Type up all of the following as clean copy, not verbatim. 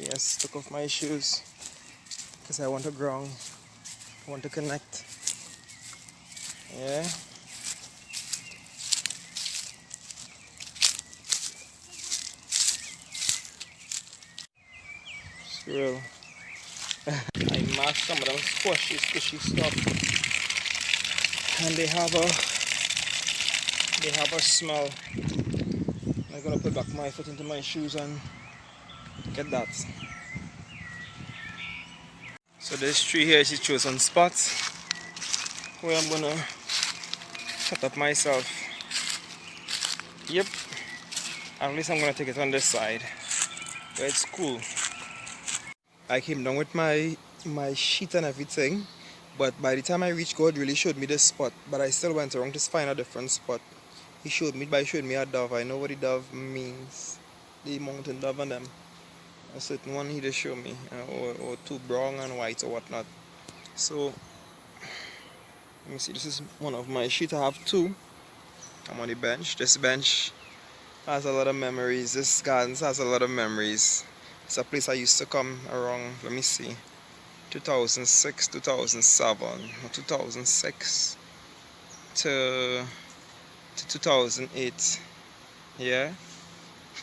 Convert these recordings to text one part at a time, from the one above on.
Yes, took off my shoes because I want to ground, I want to connect. Yeah. Squirrel. I mashed some of them squishy stuff, and they have a smell. I'm gonna put back my foot into my shoes and get that. So this tree here is a chosen spot where I'm gonna set up myself. Yep. At least I'm gonna take it on this side. But it's cool. I came down with my sheet and everything, but by the time I reached, God really showed me this spot. But I still went around to find a different spot. He showed me a dove. I know what the dove means. The mountain dove and them. A certain one he just showed me, or two brown and white or whatnot. So let me see. This is one of my sheets. I have two. I'm on the bench. This bench has a lot of memories. This garden has a lot of memories. It's a place I used to come around. Let me see. 2006, 2007, or 2006 to 2008. Yeah.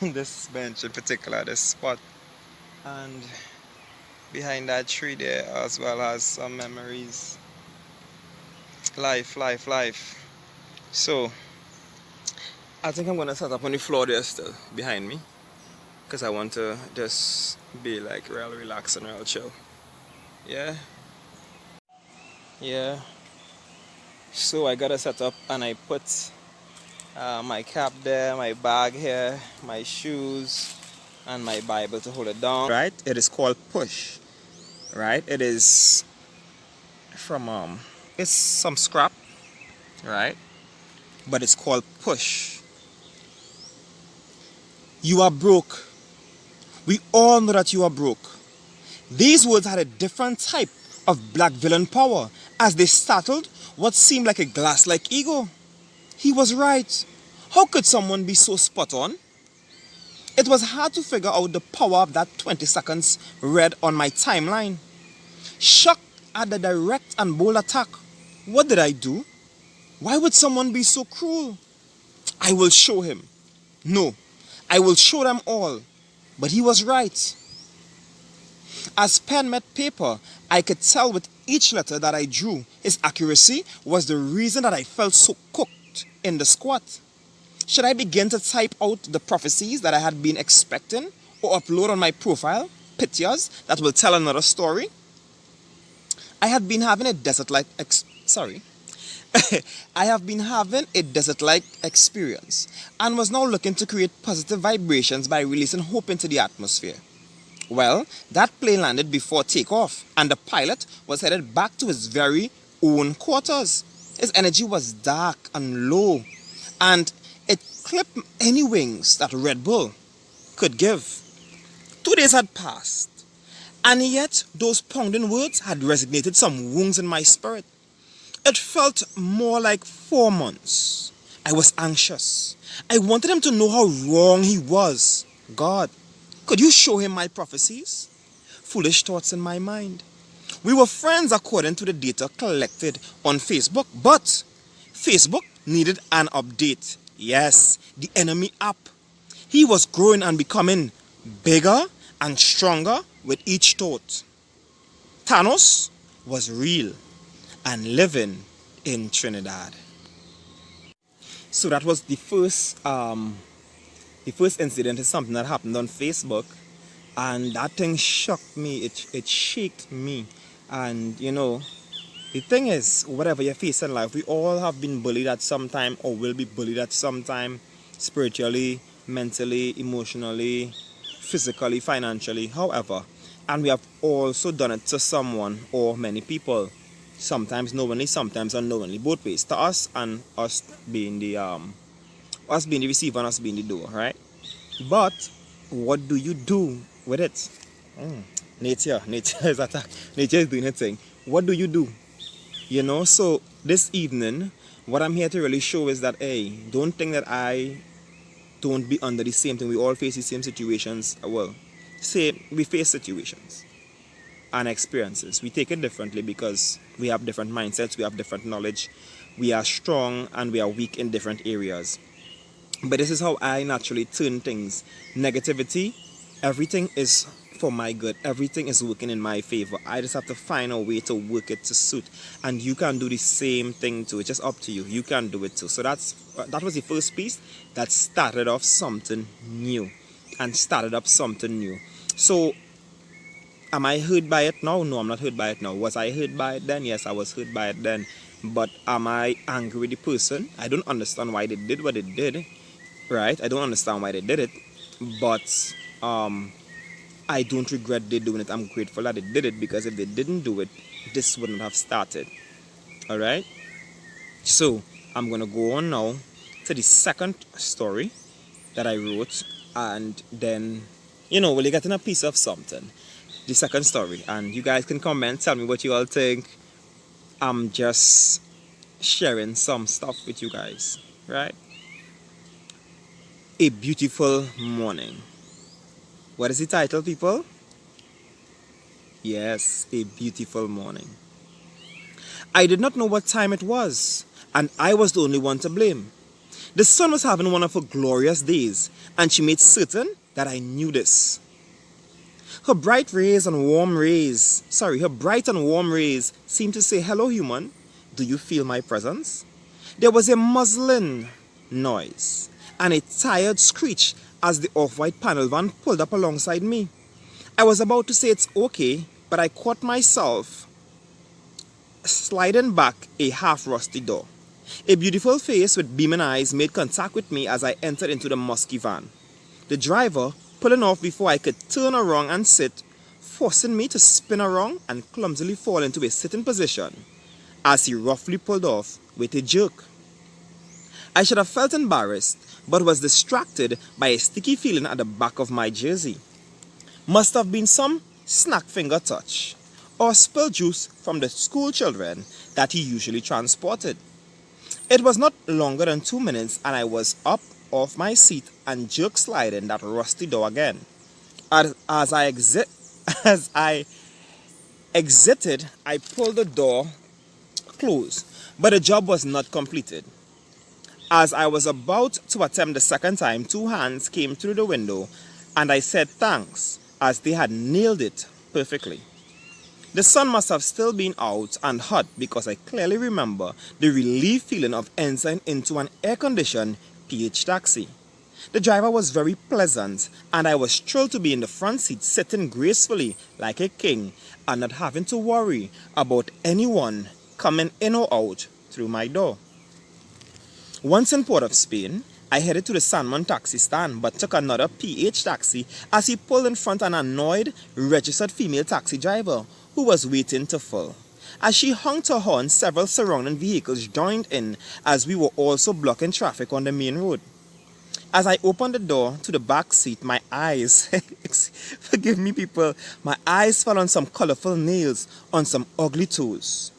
This bench in particular, this spot. And behind that tree there as well as some memories. Life. So I think I'm gonna set up on the floor there still behind me, because I want to just be like real relaxed and real chill. Yeah. So I got to set up, and I put my cap there, my bag here, my shoes, and my Bible to hold it down. Right? It is called push. Right? It is from it's some scrap. Right? But it's called push. You are broke. We all know that you are broke. These words had a different type of black villain power as they startled what seemed like a glass-like ego. He was right. How could someone be so spot on? It was hard to figure out the power of that 20 seconds read on my timeline. Shocked at the direct and bold attack. What did I do? Why would someone be so cruel? I will show him. No, I will show them all. But he was right. As pen met paper, I could tell with each letter that I drew, his accuracy was the reason that I felt so cooked in the squat. Should I begin to type out the prophecies that I had been expecting, or upload on my profile pictures that will tell another story? I had been having a desert-like I have been having a desert-like experience and was now looking to create positive vibrations by releasing hope into the atmosphere. Well, that plane landed before takeoff, and the pilot was headed back to his very own quarters. His energy was dark and low, and it clipped any wings that Red Bull could give. 2 days had passed, and yet those pounding words had resonated some wounds in my spirit. It felt more like 4 months. I was anxious. I wanted him to know how wrong he was. God, could you show him my prophecies? Foolish thoughts in my mind. We were friends according to the data collected on Facebook, but Facebook needed an update. Yes, the enemy app. He was growing and becoming bigger and stronger with each thought. Thanos was real and living in Trinidad. So that was the first incident is something that happened on Facebook, and that thing shocked me. It shaked me. And you know, the thing is, whatever you face in life, we all have been bullied at some time, or will be bullied at some time, spiritually, mentally, emotionally, physically, financially, however. And we have also done it to someone or many people. Sometimes knowingly, sometimes unknowingly, both ways. To us, and us being the receiver and us being the doer, right? But what do you do with it? Nature is attack. Nature is doing its thing. What do you do? You know, so this evening, what I'm here to really show is that, hey, don't think that I don't be under the same thing. We all face the same situations. Well, say we face situations and experiences. We take it differently because we have different mindsets, we have different knowledge, we are strong and we are weak in different areas. But this is how I naturally turn things. Negativity, everything is for my good. Everything is working in my favor. I just have to find a way to work it to suit. And you can do the same thing too. It's just up to you. You can do it too. So that was the first piece that started off something new and started up something new. So am I hurt by it now? No, I'm not hurt by it now. Was I hurt by it then? Yes, I was hurt by it then. But am I angry with the person? I don't understand why they did what they did. Right? I don't understand why they did it. But I don't regret they doing it. I'm grateful that they did it, because if they didn't do it, this wouldn't have started. Alright? So I'm gonna go on now to the second story that I wrote, and then we'll get in a piece of something. The second story, and you guys can comment, tell me what you all think. I'm just sharing some stuff with you guys, right? A beautiful morning. What is the title, people? Yes, a beautiful morning. I did not know what time it was, and I was the only one to blame. The sun was having one of her glorious days, and she made certain that I knew this. Her bright and warm rays seemed to say, "Hello, human. Do you feel my presence?" There was a muzzling noise and a tired screech as the off-white panel van pulled up alongside me. I was about to say it's okay, but I caught myself sliding back a half-rusty door. A beautiful face with beaming eyes made contact with me as I entered into the musky van. The driver pulling off before I could turn around and sit, forcing me to spin around and clumsily fall into a sitting position as he roughly pulled off with a jerk. I should have felt embarrassed, but was distracted by a sticky feeling at the back of my jersey. Must have been some snack finger touch, or spilled juice from the school children that he usually transported. It was not longer than 2 minutes and I was up off my seat and jerk sliding that rusty door again. As I exited, I pulled the door closed, but the job was not completed. As I was about to attempt the second time, 2 hands came through the window and I said thanks, as they had nailed it perfectly. The sun must have still been out and hot, because I clearly remember the relief feeling of entering into an air-conditioned PH taxi. The driver was very pleasant, and I was thrilled to be in the front seat sitting gracefully like a king and not having to worry about anyone coming in or out through my door. Once in Port of Spain, I headed to the Sandman taxi stand but took another PH taxi as he pulled in front an annoyed, registered female taxi driver who was waiting to fill. As she honked her horn, several surrounding vehicles joined in as we were also blocking traffic on the main road. As I opened the door to the back seat, my eyes, forgive me people, my eyes fell on some colorful nails on some ugly toes.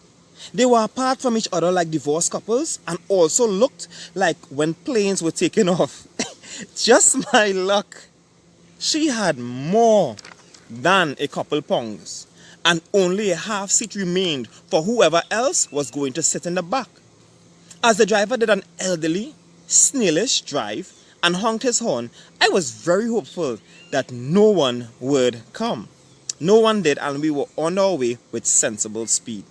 They were apart from each other like divorced couples and also looked like when planes were taking off. Just my luck. She had more than a couple pounds, and only a half seat remained for whoever else was going to sit in the back. As the driver did an elderly, snailish drive and honked his horn, I was very hopeful that no one would come. No one did, and we were on our way with sensible speed.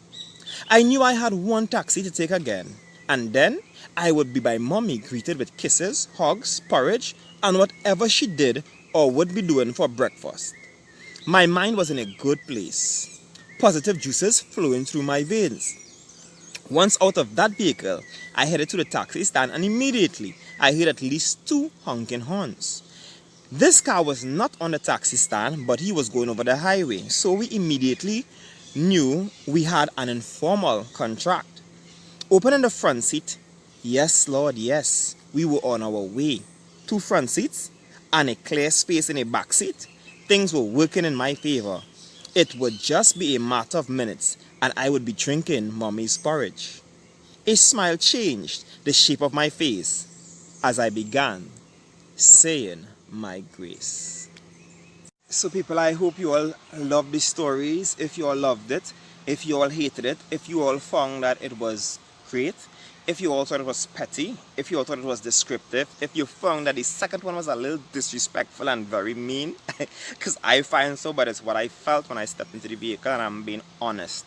I knew I had one taxi to take again, and then I would be by mommy, greeted with kisses, hugs, porridge, and whatever she did or would be doing for breakfast. My mind was in a good place. Positive juices flowing through my veins. Once out of that vehicle, I headed to the taxi stand and immediately I heard at least 2 honking horns. This car was not on the taxi stand, but he was going over the highway, so we immediately knew we had an informal contract. Opening the front seat, yes Lord, yes, we were on our way. 2 front seats and a clear space in a back seat. Things were working in my favor. It would just be a matter of minutes and I would be drinking mommy's porridge. A smile changed the shape of my face as I began saying my grace. So people, I hope you all loved the stories. If you all loved it, if you all hated it, if you all found that it was great, if you all thought it was petty, if you all thought it was descriptive, if you found that the second one was a little disrespectful and very mean, because I find so, but it's what I felt when I stepped into the vehicle, and I'm being honest.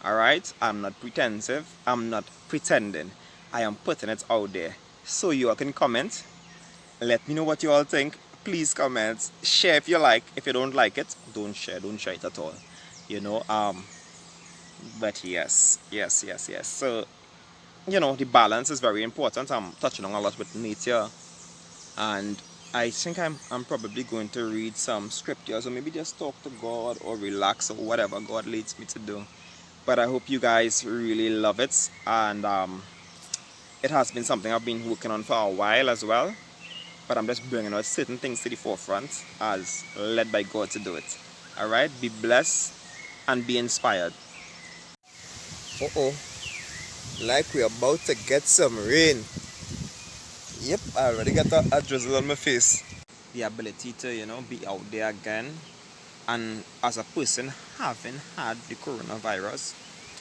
Alright? I'm not pretensive, I'm not pretending. I am putting it out there. So you all can comment. Let me know what you all think. Please comment. Share if you like. If you don't like it, don't share. Don't share it at all. You know. But yes. So the balance is very important. I'm touching on a lot with nature, and I think I'm probably going to read some scriptures or maybe just talk to God or relax or whatever God leads me to do. But I hope you guys really love it, and it has been something I've been working on for a while as well. But I'm just bringing out certain things to the forefront as led by God to do it. Alright, be blessed and be inspired. Uh-oh, like we're about to get some rain. Yep, I already got a drizzle on my face. The ability to, be out there again. And as a person having had the coronavirus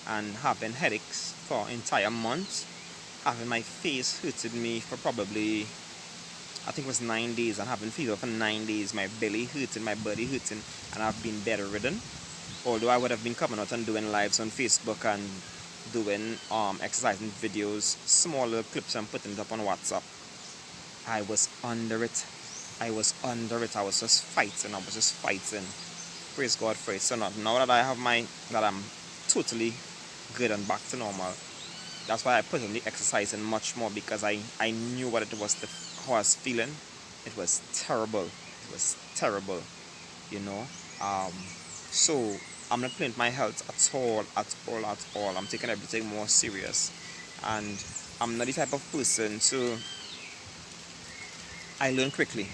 and having headaches for entire months, having my face hurted me for probably I think it was 9 days, and having fever for 9 days, my belly hurting, my body hurting, and I've been bedridden. Although I would have been coming out and doing lives on Facebook and doing exercising videos, small little clips and putting it up on WhatsApp. I was under it. I was under it. I was just fighting. I was just fighting. Praise God for it. So now that that I'm totally good and back to normal, that's why I put on the exercising much more, because I knew what it was, how I was feeling. It was terrible. It was terrible, you know. Um, so I'm not playing with my health at all, at all, at all. I'm taking everything more serious, and I'm not the type of person to. I learn quickly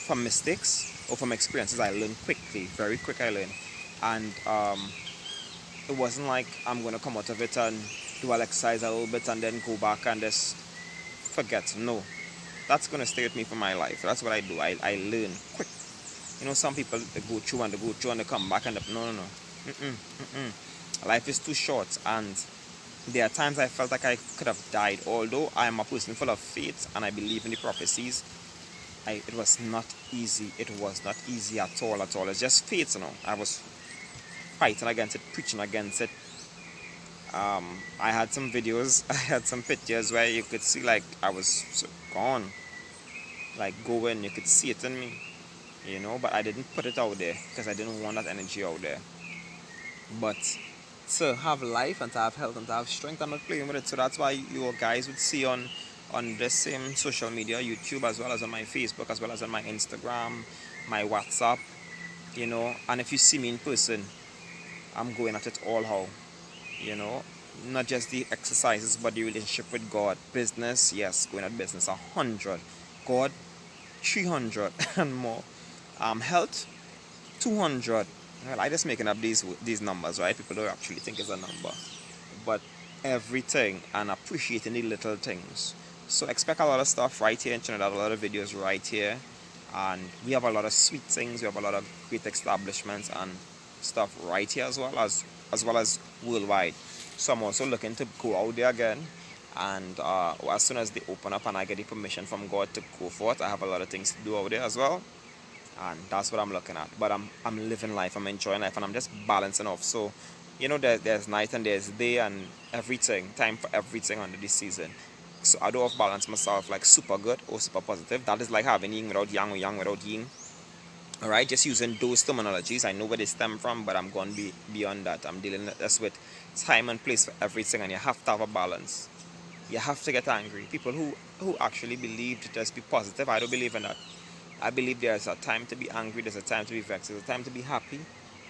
from mistakes or from experiences. I learn quickly, very quick. I learn, and it wasn't like I'm gonna come out of it and do I'll exercise a little bit and then go back and just forget. No, that's gonna stay with me for my life. That's what I do. I learn quick. Some people they go through and they go through and they come back and no. Life is too short, and there are times I felt like I could have died. Although I am a person full of faith and I believe in the prophecies, it was not easy. It was not easy at all, at all. It's just faith. I was fighting against it, preaching against it. I had some videos, I had some pictures where you could see like I was so gone, like going, you could see it in me, but I didn't put it out there because I didn't want that energy out there. But to have life and to have health and to have strength, I'm not playing with it. So that's why you guys would see on the same social media, YouTube, as well as on my Facebook, as well as on my Instagram, my WhatsApp, and if you see me in person, I'm going at it all how. you know Not just the exercises but the relationship with God. Business, yes, going at business 100, God 300 and more. Health 200. Well, I just making up these numbers, right? People don't actually think it's a number, but everything, and appreciating the little things. So expect a lot of stuff right here in Trinidad, a lot of videos right here, and we have a lot of sweet things. We have a lot of great establishments and stuff right here, as well as worldwide. So I'm also looking to go out there again, and as soon as they open up and I get the permission from God to go forth, I have a lot of things to do out there as well, and that's what I'm looking at. But I'm living life, I'm enjoying life, and I'm just balancing off. So there's night and there's day and everything, time for everything under this season. So I don't have balance myself like super good or super positive. That is like having yin without yang or yang without yin. Alright, just using those terminologies. I know where they stem from, but I'm going to be beyond that. I'm dealing with time and place for everything, and you have to have a balance. You have to get angry. People who actually believe to just be positive, I don't believe in that. I believe there's a time to be angry, there's a time to be vexed, there's a time to be happy,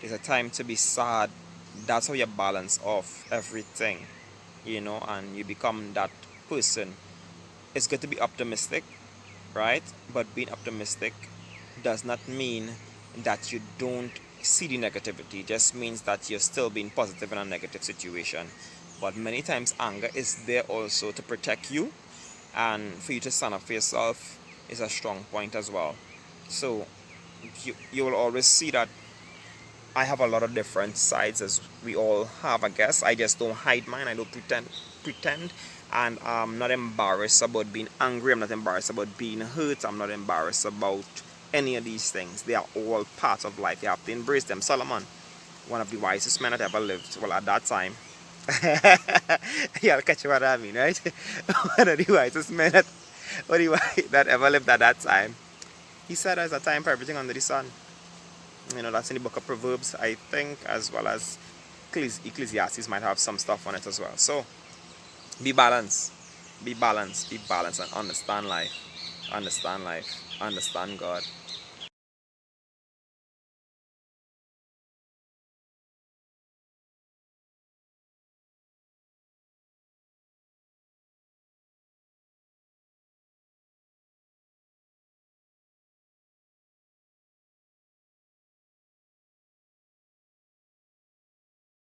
there's a time to be sad. That's how you balance off everything, and you become that person. It's good to be optimistic, right? But being optimistic does not mean that you don't see the negativity. It just means that you're still being positive in a negative situation. But many times anger is there also to protect you, and for you to stand up for yourself is a strong point as well. So you will always see that I have a lot of different sides, as we all have, I guess. I just don't hide mine. I don't pretend, and I'm not embarrassed about being angry. I'm not embarrassed about being hurt. I'm not embarrassed about any of these things. They are all part of life. You have to embrace them. Solomon, one of the wisest men that ever lived. Well, at that time. Yeah, I'll catch you what I mean, right? One of the wisest men that ever lived at that time. He said there's a time for everything under the sun. That's in the book of Proverbs, I think, as well as Ecclesiastes might have some stuff on it as well. So be balanced, be balanced, be balanced, and understand life, understand God.